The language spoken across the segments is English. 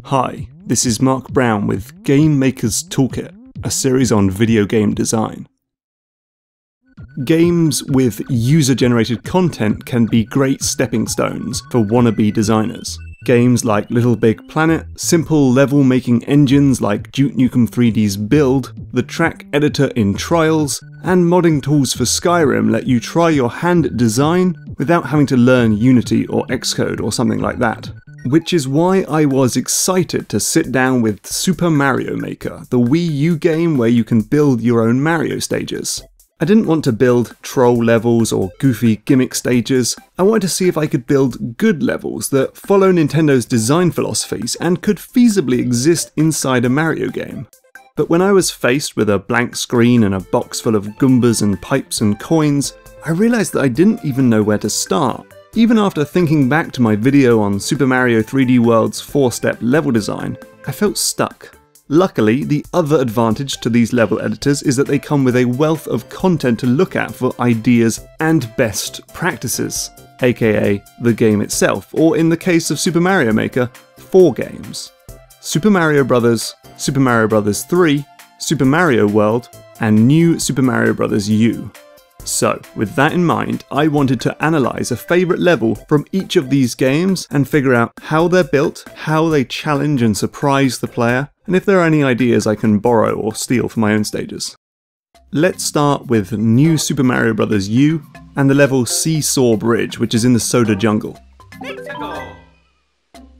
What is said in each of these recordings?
Hi, this is Mark Brown with Game Maker's Toolkit, a series on video game design. Games with user-generated content can be great stepping stones for wannabe designers. Games like Little Big Planet, simple level-making engines like Duke Nukem 3D's Build, the track editor in Trials, and modding tools for Skyrim let you try your hand at design without having to learn Unity or Xcode or something like that. Which is why I was excited to sit down with Super Mario Maker, the Wii U game where you can build your own Mario stages. I didn't want to build troll levels or goofy gimmick stages. I wanted to see if I could build good levels that follow Nintendo's design philosophies and could feasibly exist inside a Mario game. But when I was faced with a blank screen and a box full of Goombas and pipes and coins, I realised that I didn't even know where to start. Even after thinking back to my video on Super Mario 3D World's 4-step level design, I felt stuck. Luckily, the other advantage to these level editors is that they come with a wealth of content to look at for ideas and best practices, aka the game itself, or in the case of Super Mario Maker, 4 games. Super Mario Bros., Super Mario Bros. 3, Super Mario World, and New Super Mario Bros. U. So, with that in mind, I wanted to analyse a favourite level from each of these games and figure out how they're built, how they challenge and surprise the player, and if there are any ideas I can borrow or steal for my own stages. Let's start with New Super Mario Bros. U and the level Seesaw Bridge, which is in the Soda Jungle.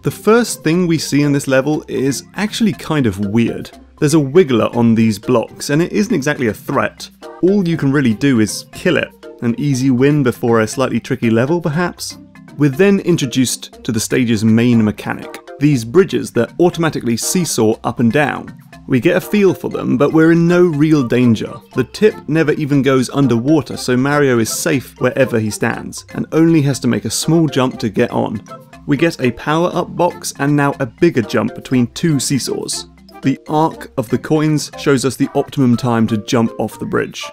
The first thing we see in this level is actually kind of weird. There's a wiggler on these blocks, and it isn't exactly a threat. All you can really do is kill it. An easy win before a slightly tricky level, perhaps? We're then introduced to the stage's main mechanic, these bridges that automatically seesaw up and down. We get a feel for them, but we're in no real danger. The tip never even goes underwater, so Mario is safe wherever he stands, and only has to make a small jump to get on. We get a power-up box and now a bigger jump between 2 seesaws. The arc of the coins shows us the optimum time to jump off the bridge.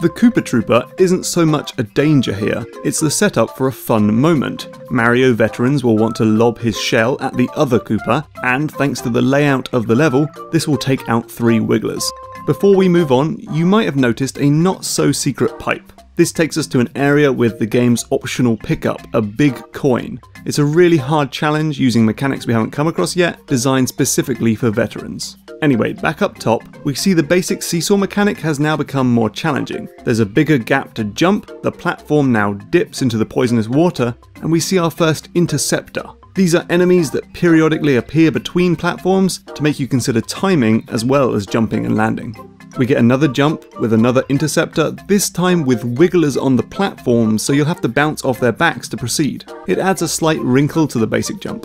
The Koopa Trooper isn't so much a danger here, it's the setup for a fun moment. Mario veterans will want to lob his shell at the other Koopa, and thanks to the layout of the level, this will take out 3 wigglers. Before we move on, you might have noticed a not-so-secret pipe. This takes us to an area with the game's optional pickup, a big coin. It's a really hard challenge using mechanics we haven't come across yet, designed specifically for veterans. Anyway, back up top, we see the basic seesaw mechanic has now become more challenging. There's a bigger gap to jump, the platform now dips into the poisonous water, and we see our first interceptor. These are enemies that periodically appear between platforms to make you consider timing as well as jumping and landing. We get another jump with another interceptor, this time with wigglers on the platform, so you'll have to bounce off their backs to proceed. It adds a slight wrinkle to the basic jump.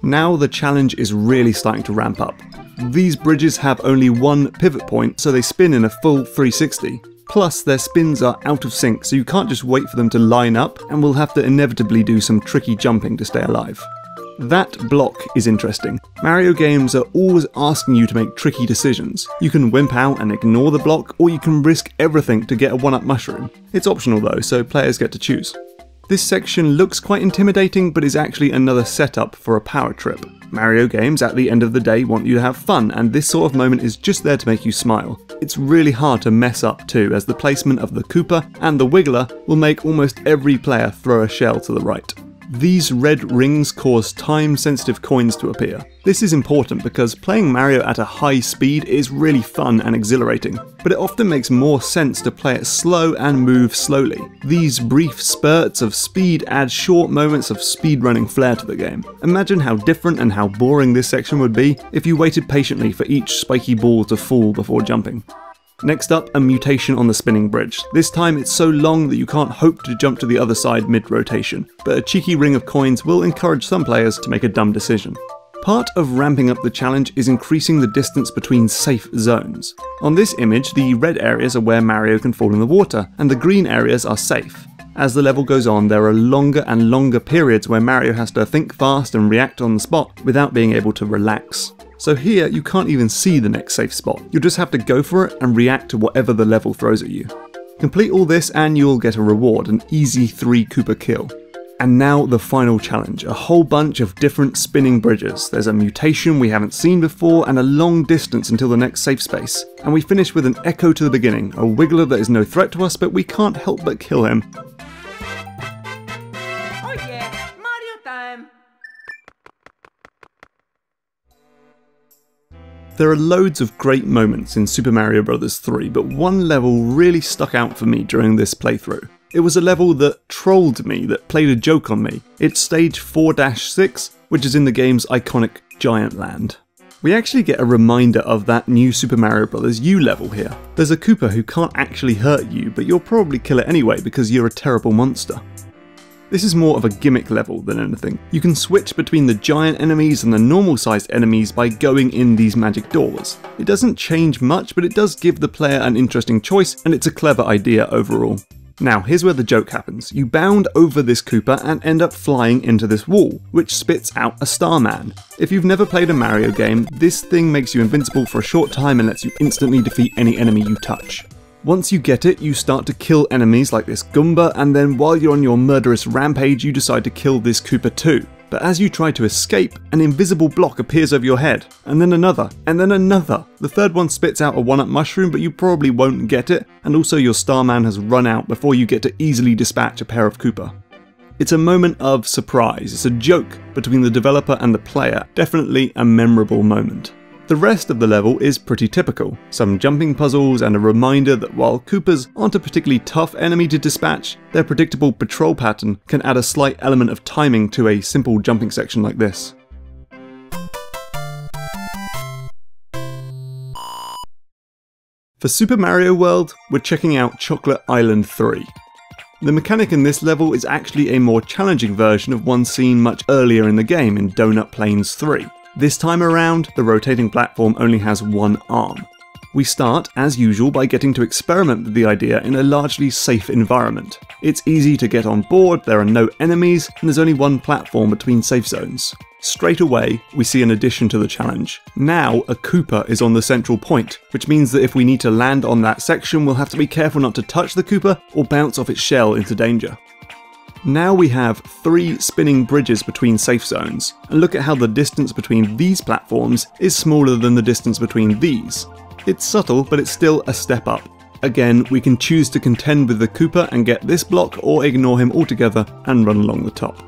Now the challenge is really starting to ramp up. These bridges have only one pivot point, so they spin in a full 360. Plus, their spins are out of sync, so you can't just wait for them to line up, and we'll have to inevitably do some tricky jumping to stay alive. That block is interesting. Mario games are always asking you to make tricky decisions. You can wimp out and ignore the block, or you can risk everything to get a 1-up mushroom. It's optional though, so players get to choose. This section looks quite intimidating, but is actually another setup for a power trip. Mario games, at the end of the day, want you to have fun, and this sort of moment is just there to make you smile. It's really hard to mess up too, as the placement of the Koopa and the Wiggler will make almost every player throw a shell to the right. These red rings cause time-sensitive coins to appear. This is important because playing Mario at a high speed is really fun and exhilarating, but it often makes more sense to play it slow and move slowly. These brief spurts of speed add short moments of speedrunning flair to the game. Imagine how different and how boring this section would be if you waited patiently for each spiky ball to fall before jumping. Next up, a mutation on the spinning bridge. This time it's so long that you can't hope to jump to the other side mid-rotation, but a cheeky ring of coins will encourage some players to make a dumb decision. Part of ramping up the challenge is increasing the distance between safe zones. On this image, the red areas are where Mario can fall in the water, and the green areas are safe. As the level goes on, there are longer and longer periods where Mario has to think fast and react on the spot without being able to relax. So here, you can't even see the next safe spot. You'll just have to go for it and react to whatever the level throws at you. Complete all this and you'll get a reward, an easy 3 Koopa kill. And now the final challenge, a whole bunch of different spinning bridges. There's a mutation we haven't seen before and a long distance until the next safe space. And we finish with an echo to the beginning, a wiggler that is no threat to us, but we can't help but kill him. Oh yeah, Mario time! There are loads of great moments in Super Mario Bros. 3, but one level really stuck out for me during this playthrough. It was a level that trolled me, that played a joke on me. It's stage 4-6, which is in the game's iconic Giant Land. We actually get a reminder of that new Super Mario Bros. U level here. There's a Koopa who can't actually hurt you, but you'll probably kill it anyway because you're a terrible monster. This is more of a gimmick level than anything. You can switch between the giant enemies and the normal sized enemies by going in these magic doors. It doesn't change much, but it does give the player an interesting choice, and it's a clever idea overall. Now, here's where the joke happens. You bound over this Koopa and end up flying into this wall, which spits out a Starman. If you've never played a Mario game, this thing makes you invincible for a short time and lets you instantly defeat any enemy you touch. Once you get it, you start to kill enemies like this Goomba, and then while you're on your murderous rampage, you decide to kill this Koopa too. But as you try to escape, an invisible block appears over your head, and then another, and then another. The third one spits out a 1-up mushroom, but you probably won't get it, and also your Starman has run out before you get to easily dispatch a pair of Koopa. It's a moment of surprise, it's a joke between the developer and the player, definitely a memorable moment. The rest of the level is pretty typical, some jumping puzzles and a reminder that while Koopas aren't a particularly tough enemy to dispatch, their predictable patrol pattern can add a slight element of timing to a simple jumping section like this. For Super Mario World, we're checking out Chocolate Island 3. The mechanic in this level is actually a more challenging version of one seen much earlier in the game in Donut Plains 3. This time around, the rotating platform only has one arm. We start, as usual, by getting to experiment with the idea in a largely safe environment. It's easy to get on board, there are no enemies, and there's only one platform between safe zones. Straight away, we see an addition to the challenge. Now, a Koopa is on the central point, which means that if we need to land on that section, we'll have to be careful not to touch the Koopa or bounce off its shell into danger. Now we have 3 spinning bridges between safe zones, and look at how the distance between these platforms is smaller than the distance between these. It's subtle, but it's still a step up. Again, we can choose to contend with the Koopa and get this block, or ignore him altogether and run along the top.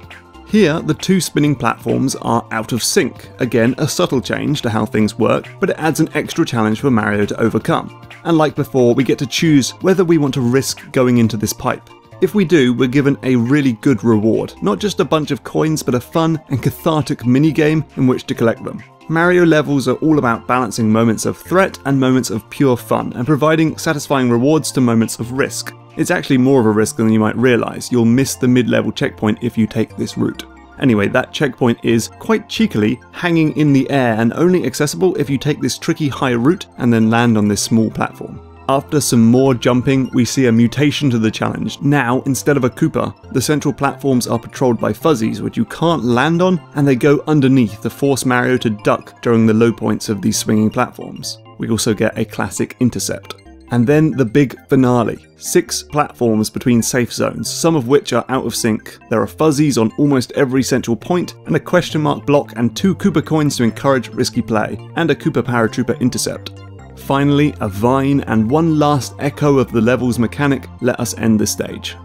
Here, the 2 spinning platforms are out of sync. Again, a subtle change to how things work, but it adds an extra challenge for Mario to overcome. And like before, we get to choose whether we want to risk going into this pipe. If we do, we're given a really good reward, not just a bunch of coins, but a fun and cathartic minigame in which to collect them. Mario levels are all about balancing moments of threat and moments of pure fun, and providing satisfying rewards to moments of risk. It's actually more of a risk than you might realise. You'll miss the mid-level checkpoint if you take this route. Anyway, that checkpoint is, quite cheekily, hanging in the air and only accessible if you take this tricky high route and then land on this small platform. After some more jumping, we see a mutation to the challenge. Now, instead of a Koopa, the central platforms are patrolled by fuzzies which you can't land on, and they go underneath to force Mario to duck during the low points of these swinging platforms. We also get a classic intercept. And then the big finale. 6 platforms between safe zones, some of which are out of sync. There are fuzzies on almost every central point, and a question mark block and 2 Koopa coins to encourage risky play, and a Koopa Paratrooper intercept. Finally, a vine and one last echo of the level's mechanic let us end the stage.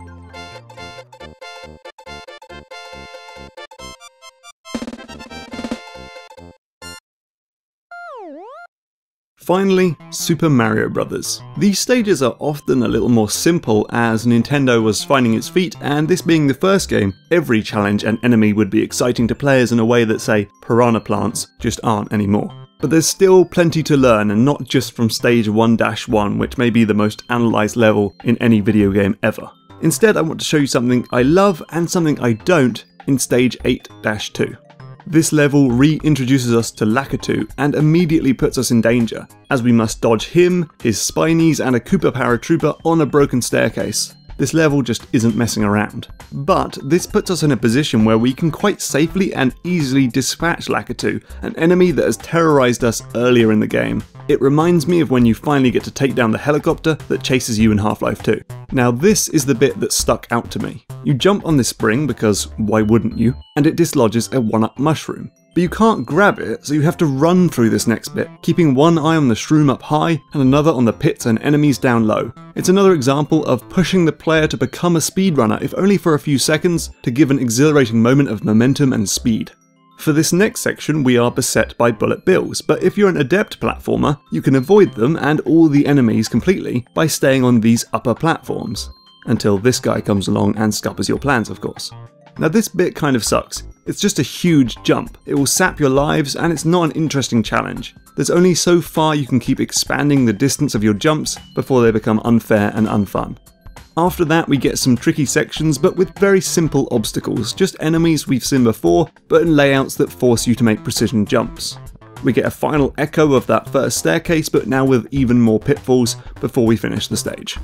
Finally, Super Mario Bros. These stages are often a little more simple as Nintendo was finding its feet, and this being the first game, every challenge and enemy would be exciting to players in a way that, say, piranha plants just aren't anymore. But there's still plenty to learn, and not just from stage 1-1, which may be the most analysed level in any video game ever. Instead, I want to show you something I love and something I don't in stage 8-2. This level reintroduces us to Lakitu and immediately puts us in danger, as we must dodge him, his Spinies and a Koopa Paratrooper on a broken staircase. This level just isn't messing around. But this puts us in a position where we can quite safely and easily dispatch Lakitu, an enemy that has terrorized us earlier in the game. It reminds me of when you finally get to take down the helicopter that chases you in Half-Life 2. Now this is the bit that stuck out to me. You jump on this spring because why wouldn't you? And it dislodges a 1-up mushroom. But you can't grab it, so you have to run through this next bit, keeping one eye on the shroom up high and another on the pits and enemies down low. It's another example of pushing the player to become a speedrunner, if only for a few seconds, to give an exhilarating moment of momentum and speed. For this next section we are beset by bullet bills, but if you're an adept platformer, you can avoid them and all the enemies completely by staying on these upper platforms. Until this guy comes along and scuppers your plans, of course. Now this bit kind of sucks. It's just a huge jump, it will sap your lives and it's not an interesting challenge. There's only so far you can keep expanding the distance of your jumps before they become unfair and unfun. After that we get some tricky sections but with very simple obstacles, just enemies we've seen before but in layouts that force you to make precision jumps. We get a final echo of that first staircase but now with even more pitfalls before we finish the stage.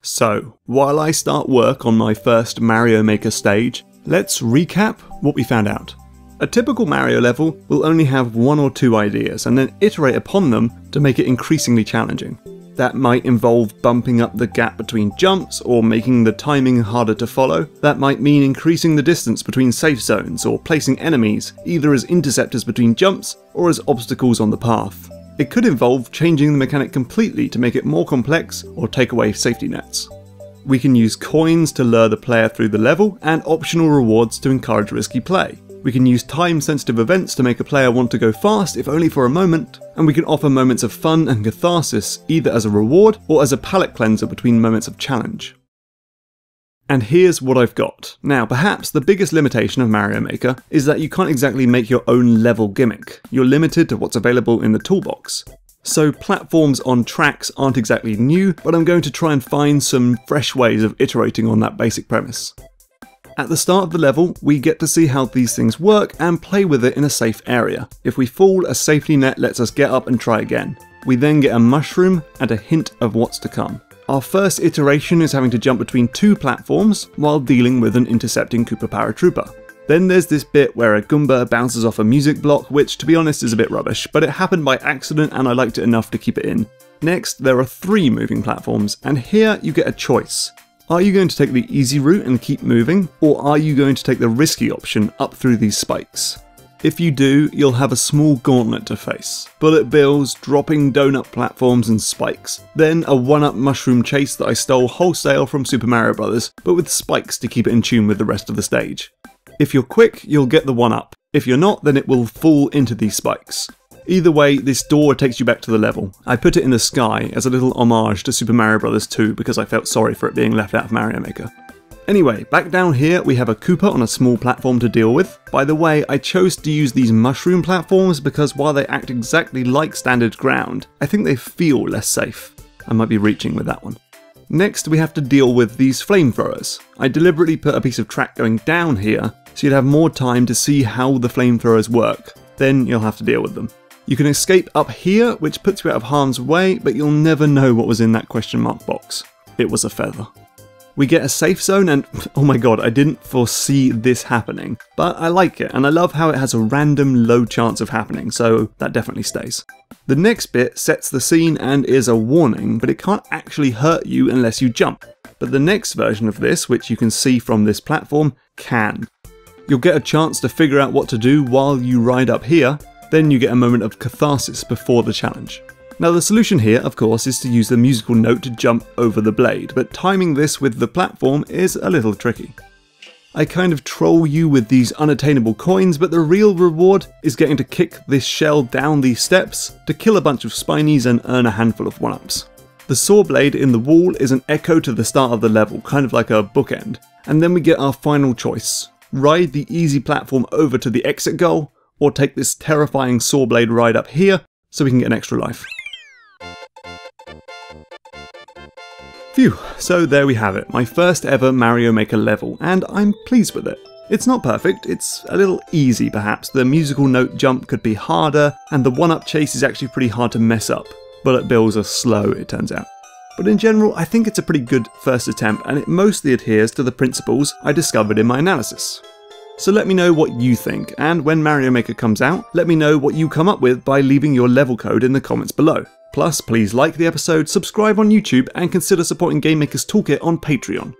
So, while I start work on my first Mario Maker stage, let's recap what we found out. A typical Mario level will only have 1 or 2 ideas and then iterate upon them to make it increasingly challenging. That might involve bumping up the gap between jumps or making the timing harder to follow. That might mean increasing the distance between safe zones or placing enemies either as interceptors between jumps or as obstacles on the path. It could involve changing the mechanic completely to make it more complex or take away safety nets. We can use coins to lure the player through the level and optional rewards to encourage risky play. We can use time-sensitive events to make a player want to go fast if only for a moment, and we can offer moments of fun and catharsis either as a reward or as a palate cleanser between moments of challenge. And here's what I've got. Now, perhaps the biggest limitation of Mario Maker is that you can't exactly make your own level gimmick. You're limited to what's available in the toolbox. So platforms on tracks aren't exactly new, but I'm going to try and find some fresh ways of iterating on that basic premise. At the start of the level, we get to see how these things work and play with it in a safe area. If we fall, a safety net lets us get up and try again. We then get a mushroom and a hint of what's to come. Our first iteration is having to jump between 2 platforms while dealing with an intercepting Koopa paratrooper. Then there's this bit where a Goomba bounces off a music block, which to be honest is a bit rubbish, but it happened by accident and I liked it enough to keep it in. Next, there are 3 moving platforms, and here you get a choice. Are you going to take the easy route and keep moving, or are you going to take the risky option up through these spikes? If you do, you'll have a small gauntlet to face. Bullet bills, dropping donut platforms and spikes. Then a 1-up mushroom chase that I stole wholesale from Super Mario Bros., but with spikes to keep it in tune with the rest of the stage. If you're quick, you'll get the 1-up. If you're not, then it will fall into these spikes. Either way, this door takes you back to the level. I put it in the sky as a little homage to Super Mario Bros. 2 because I felt sorry for it being left out of Mario Maker. Anyway, back down here we have a Koopa on a small platform to deal with. By the way, I chose to use these mushroom platforms because while they act exactly like standard ground, I think they feel less safe. I might be reaching with that one. Next we have to deal with these flamethrowers. I deliberately put a piece of track going down here so you'd have more time to see how the flamethrowers work. Then you'll have to deal with them. You can escape up here, which puts you out of harm's way, but you'll never know what was in that question mark box. It was a feather. We get a safe zone and, oh my god, I didn't foresee this happening. But I like it, and I love how it has a random low chance of happening, so that definitely stays. The next bit sets the scene and is a warning, but it can't actually hurt you unless you jump. But the next version of this, which you can see from this platform, can. You'll get a chance to figure out what to do while you ride up here, then you get a moment of catharsis before the challenge. Now the solution here, of course, is to use the musical note to jump over the blade, but timing this with the platform is a little tricky. I kind of troll you with these unattainable coins, but the real reward is getting to kick this shell down these steps to kill a bunch of spinies and earn a handful of 1-ups. The saw blade in the wall is an echo to the start of the level, kind of like a bookend, and then we get our final choice. Ride the easy platform over to the exit goal, or take this terrifying saw blade ride up here so we can get an extra life. Phew, so there we have it, my first ever Mario Maker level, and I'm pleased with it. It's not perfect, it's a little easy perhaps, the musical note jump could be harder, and the one-up chase is actually pretty hard to mess up. Bullet bills are slow, it turns out. But in general, I think it's a pretty good first attempt, and it mostly adheres to the principles I discovered in my analysis. So let me know what you think, and when Mario Maker comes out, let me know what you come up with by leaving your level code in the comments below. Plus, please like the episode, subscribe on YouTube, and consider supporting Game Maker's Toolkit on Patreon.